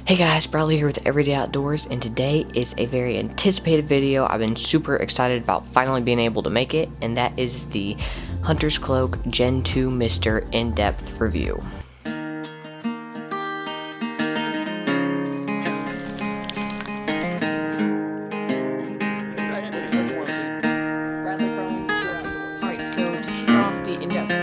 Hey guys, Bradley here with Everyday Outdoors, and today is a very anticipated video. I've been super excited about finally being able to make it, and that is the Hunter's Kloak Gen 2 Mister in-depth review. Alright, so to kick off the in-depth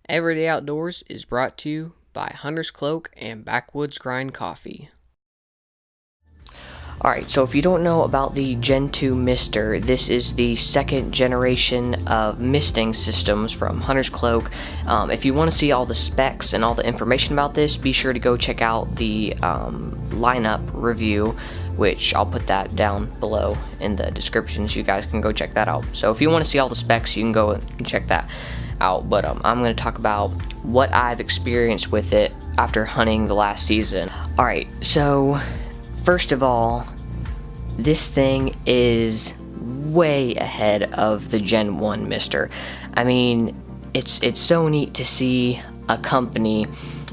Everyday Outdoors is brought to you by Hunter's Kloak and Backwoods Grind Coffee. Alright, so if you don't know about the Gen 2 Mister, this is the second generation of misting systems from Hunter's Kloak. If you want to see all the specs and all the information about this, be sure to go check out the lineup review, which I'll put that down below in the description so you guys can go check that out. So if you want to see all the specs, you can go and check that out, but I'm going to talk about what I've experienced with it after hunting the last season. Alright, so first of all, this thing is way ahead of the Gen 1 Mister. I mean, it's so neat to see a company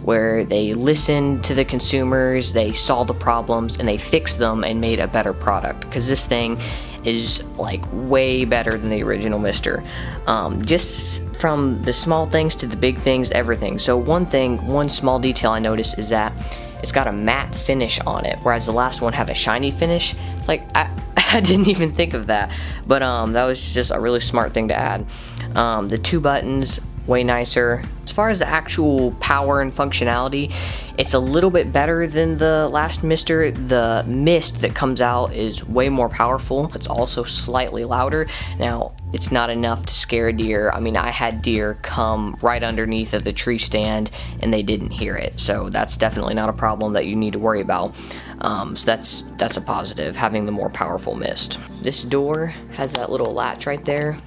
where they listened to the consumers, they saw the problems, and they fixed them and made a better product, because this thing is like way better than the original Mister. Just from the small things to the big things, everything. So one small detail I noticed is that it's got a matte finish on it, whereas the last one had a shiny finish. It's like, I didn't even think of that, but that was just a really smart thing to add. The two buttons, way nicer. As far as the actual power and functionality, it's a little bit better than the last Mister. The mist that comes out is way more powerful. It's also slightly louder. Now, it's not enough to scare a deer. I mean, I had deer come right underneath of the tree stand and they didn't hear it. So that's definitely not a problem that you need to worry about. So that's a positive, having the more powerful mist. This door has that little latch right there.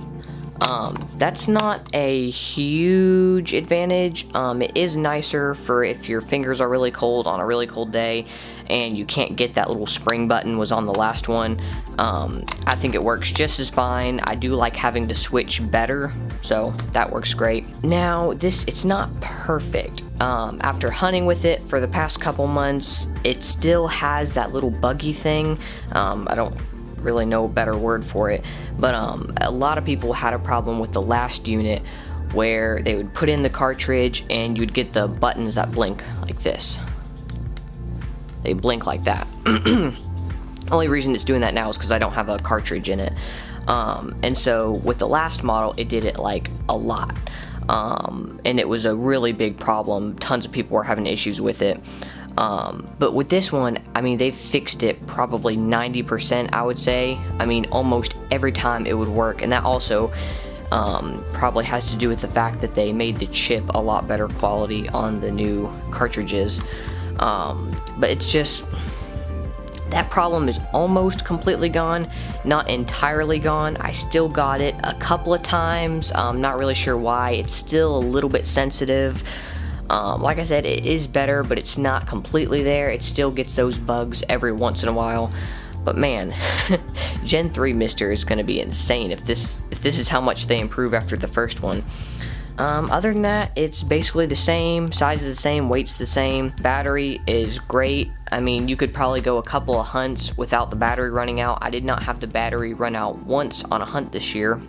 That's not a huge advantage. It is nicer for if your fingers are really cold on a really cold day and you can't get that little spring button was on the last one. I think it works just as fine. I do like having to switch better, so that works great. Now, it's not perfect. After hunting with it for the past couple months, it still has that little buggy thing. I don't really know a better word for it, but a lot of people had a problem with the last unit where they would put in the cartridge and you'd get the buttons that blink like this. They blink like that. Only reason it's doing that now is because I don't have a cartridge in it, and so with the last model it did it like a lot, and it was a really big problem. Tons of people were having issues with it. But with this one, I mean, they've fixed it probably 90%, I would say. I mean, almost every time it would work, and that also probably has to do with the fact that they made the chip a lot better quality on the new cartridges. But it's just, that problem is almost completely gone, not entirely gone. I still got it a couple of times. I'm not really sure why. It's still a little bit sensitive. Like I said, it is better, but it's not completely there. It still gets those bugs every once in a while. But man, Gen 3 Mister is going to be insane if this is how much they improve after the first one. Other than that, it's basically the same. Size is the same, weight's the same. Battery is great. I mean, you could probably go a couple of hunts without the battery running out. I did not have the battery run out once on a hunt this year.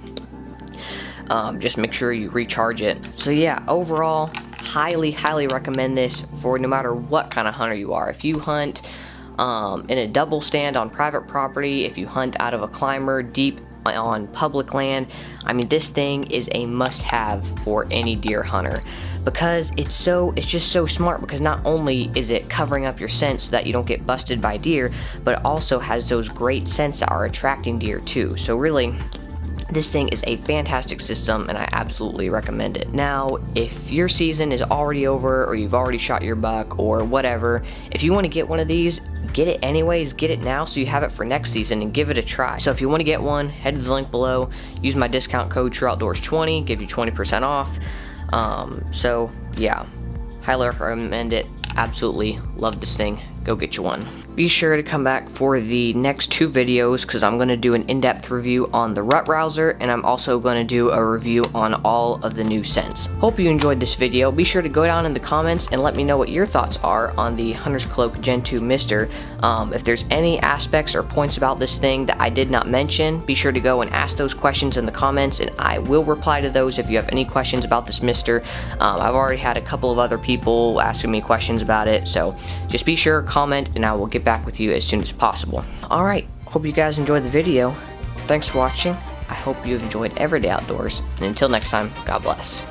Just make sure you recharge it. So yeah, overall, highly recommend this for no matter what kind of hunter you are. If you hunt in a double stand on private property, if you hunt out of a climber deep on public land, I mean, this thing is a must-have for any deer hunter, because it's just so smart, because not only is it covering up your scent so that you don't get busted by deer, but it also has those great scents that are attracting deer too. So really, this thing is a fantastic system, and I absolutely recommend it. Now, if your season is already over, or you've already shot your buck, or whatever, if you want to get one of these, get it anyways. Get it now so you have it for next season and give it a try. So if you want to get one, head to the link below. Use my discount code TrueOutdoors20, give you 20% off. So yeah, highly recommend it. Absolutely love this thing. go get you one. Be sure to come back for the next 2 videos because I'm going to do an in-depth review on the Rut Rouser, and I'm also going to do a review on all of the new scents. Hope you enjoyed this video. Be sure to go down in the comments and let me know what your thoughts are on the Hunter's Kloak Gen 2 Mister. If there's any aspects or points about this thing that I did not mention, be sure to go and ask those questions in the comments, and I will reply to those if you have any questions about this Mister. I've already had a couple of other people asking me questions about it, so just be sure, comment, and I will get back with you as soon as possible. Alright, hope you guys enjoyed the video. Thanks for watching. I hope you have enjoyed Everyday Outdoors, and until next time, God bless.